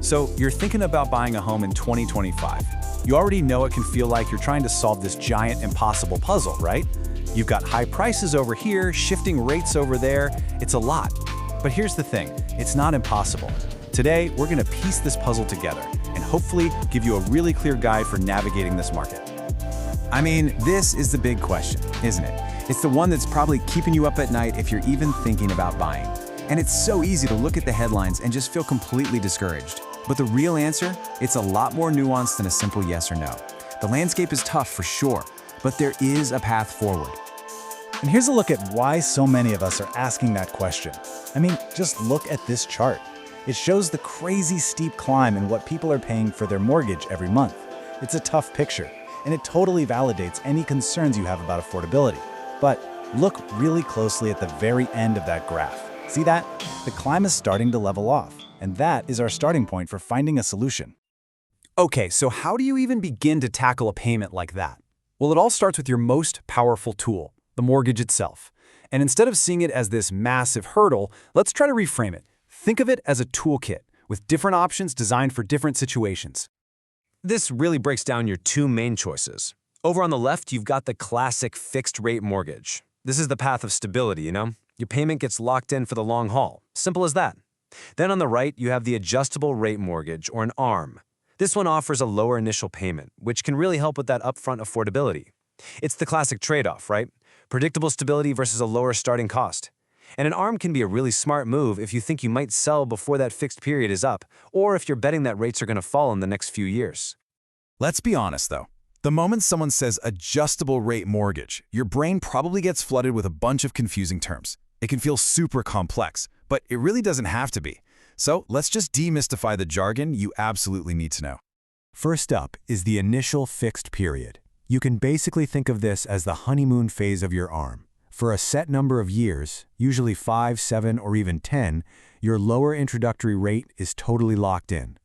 So you're thinking about buying a home in 2025. You already know it can feel like you're trying to solve this giant impossible puzzle, right? You've got high prices over here, shifting rates over there. It's a lot. But here's the thing, it's not impossible. Today, we're going to piece this puzzle together and hopefully give you a really clear guide for navigating this market. I mean, this is the big question, isn't it? It's the one that's probably keeping you up at night if you're even thinking about buying. And it's so easy to look at the headlines and just feel completely discouraged. But the real answer, it's a lot more nuanced than a simple yes or no. The landscape is tough for sure, but there is a path forward. And here's a look at why so many of us are asking that question. I mean, just look at this chart. It shows the crazy steep climb in what people are paying for their mortgage every month. It's a tough picture, and it totally validates any concerns you have about affordability. But look really closely at the very end of that graph. See that? The climb is starting to level off, and that is our starting point for finding a solution. Okay, so how do you even begin to tackle a payment like that? Well, it all starts with your most powerful tool, the mortgage itself. And instead of seeing it as this massive hurdle, let's try to reframe it. Think of it as a toolkit with different options designed for different situations. This really breaks down your two main choices. Over on the left, you've got the classic fixed-rate mortgage. This is the path of stability, you know? Your payment gets locked in for the long haul. Simple as that. Then on the right, you have the adjustable rate mortgage, or an ARM. This one offers a lower initial payment, which can really help with that upfront affordability. It's the classic trade-off, right? Predictable stability versus a lower starting cost. And an ARM can be a really smart move if you think you might sell before that fixed period is up, or if you're betting that rates are going to fall in the next few years. Let's be honest, though. The moment someone says adjustable rate mortgage, your brain probably gets flooded with a bunch of confusing terms. It can feel super complex, but it really doesn't have to be. So let's just demystify the jargon you absolutely need to know. First up is the initial fixed period. You can basically think of this as the honeymoon phase of your ARM. For a set number of years, usually 5, 7, or even 10, your lower introductory rate is totally locked in.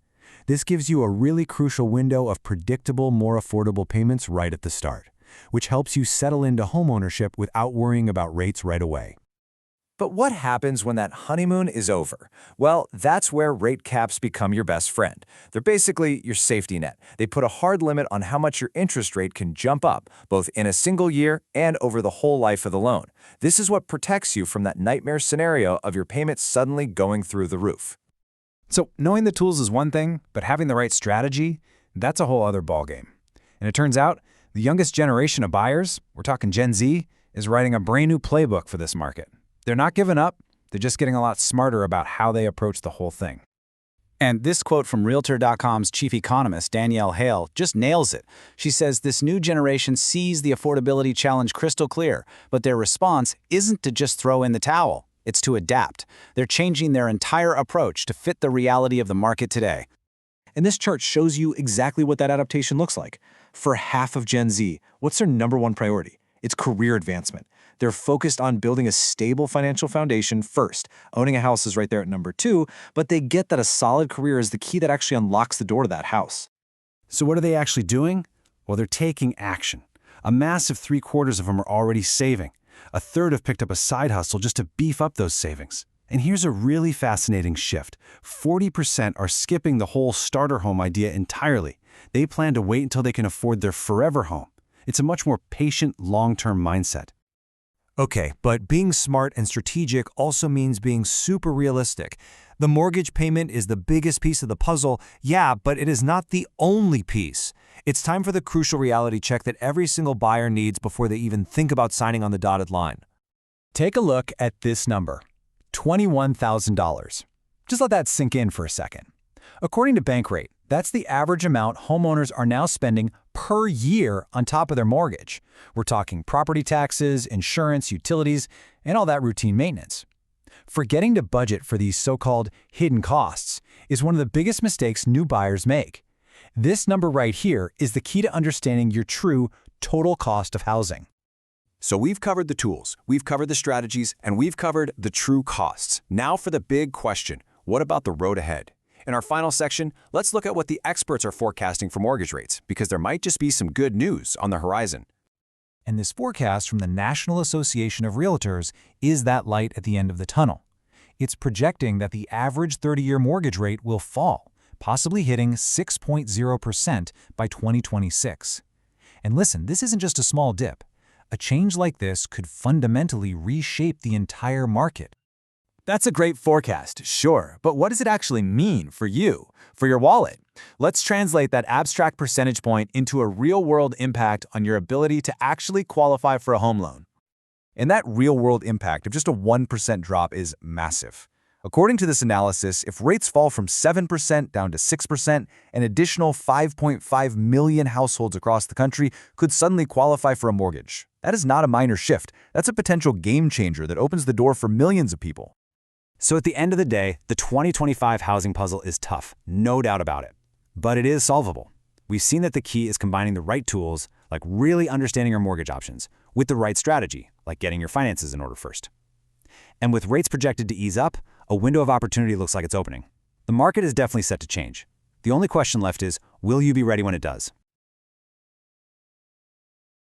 This gives you a really crucial window of predictable, more affordable payments right at the start, which helps you settle into homeownership without worrying about rates right away. But what happens when that honeymoon is over? Well, that's where rate caps become your best friend. They're basically your safety net. They put a hard limit on how much your interest rate can jump up, both in a single year and over the whole life of the loan. This is what protects you from that nightmare scenario of your payments suddenly going through the roof. So knowing the tools is one thing, but having the right strategy, that's a whole other ballgame. And it turns out, the youngest generation of buyers, we're talking Gen Z, is writing a brand new playbook for this market. They're not giving up, they're just getting a lot smarter about how they approach the whole thing. And this quote from Realtor.com's chief economist, Danielle Hale, just nails it. She says this new generation sees the affordability challenge crystal clear, but their response isn't to just throw in the towel, it's to adapt. They're changing their entire approach to fit the reality of the market today. And this chart shows you exactly what that adaptation looks like. For half of Gen Z, what's their number one priority? It's career advancement. They're focused on building a stable financial foundation first. Owning a house is right there at number 2, but they get that a solid career is the key that actually unlocks the door to that house. So what are they actually doing? Well, they're taking action. A massive 3/4 of them are already saving. A third have picked up a side hustle just to beef up those savings. And here's a really fascinating shift. 40% are skipping the whole starter home idea entirely. They plan to wait until they can afford their forever home. It's a much more patient, long-term mindset. Okay, but being smart and strategic also means being super realistic. The mortgage payment is the biggest piece of the puzzle, yeah, but it is not the only piece. It's time for the crucial reality check that every single buyer needs before they even think about signing on the dotted line. Take a look at this number, $21,000. Just let that sink in for a second. According to Bankrate, that's the average amount homeowners are now spending per year on top of their mortgage. We're talking property taxes, insurance, utilities, and all that routine maintenance. Forgetting to budget for these so-called hidden costs is one of the biggest mistakes new buyers make. This number right here is the key to understanding your true total cost of housing. So we've covered the tools, we've covered the strategies, and we've covered the true costs. Now for the big question, what about the road ahead? In our final section, let's look at what the experts are forecasting for mortgage rates, because there might just be some good news on the horizon. And this forecast from the National Association of Realtors is that light at the end of the tunnel. It's projecting that the average 30-year mortgage rate will fall, possibly hitting 6.0% by 2026. And listen, this isn't just a small dip. A change like this could fundamentally reshape the entire market. That's a great forecast, sure, but what does it actually mean for you, for your wallet? Let's translate that abstract percentage point into a real-world impact on your ability to actually qualify for a home loan. And that real-world impact of just a 1% drop is massive. According to this analysis, if rates fall from 7% down to 6%, an additional 5.5 million households across the country could suddenly qualify for a mortgage. That is not a minor shift. That's a potential game changer that opens the door for millions of people. So at the end of the day, the 2025 housing puzzle is tough, no doubt about it. But it is solvable. We've seen that the key is combining the right tools, like really understanding your mortgage options, with the right strategy, like getting your finances in order first. And with rates projected to ease up, a window of opportunity looks like it's opening. The market is definitely set to change. The only question left is, will you be ready when it does?